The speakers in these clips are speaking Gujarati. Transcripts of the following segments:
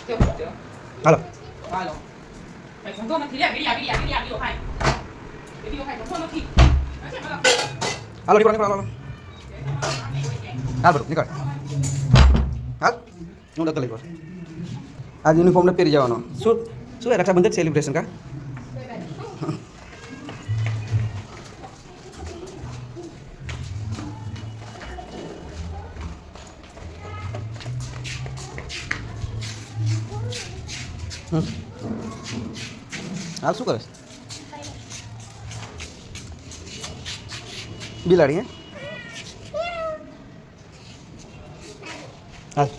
હાલો હાલો ભાઈ ધંધો નથી લે વિડિયા ખાય વિડિયો ખાય ધંધો નથી હાલો નીકળો નીકળો હાલો હાલ બરો નીકળ હાલ હું ડકલ લઈ આજ યુનિફોર્મને પહેરી જવાનો શું શું રક્ષાબંધન સેલિબ્રેશન કા હાલ શું કરે બિલાડી હે હાલ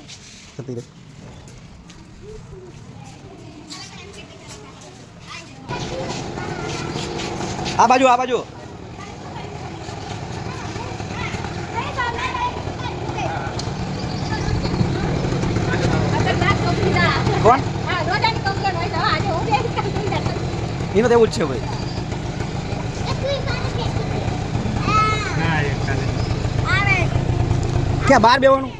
જતી રહે આ બાજુ કોણ એનો તો એવું જ છે ભાઈ ક્યાં બહાર બેવાનું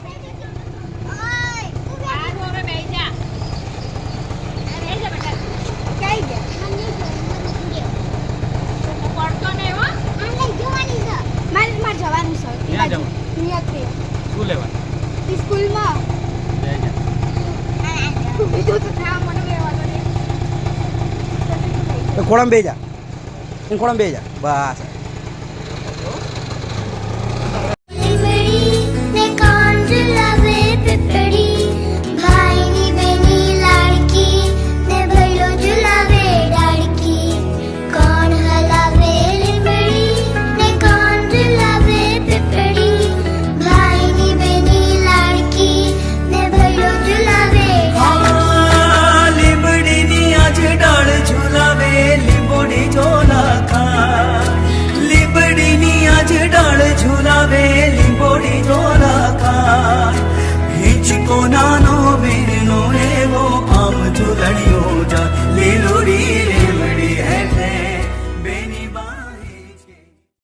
ખોળામાં બે જા બસ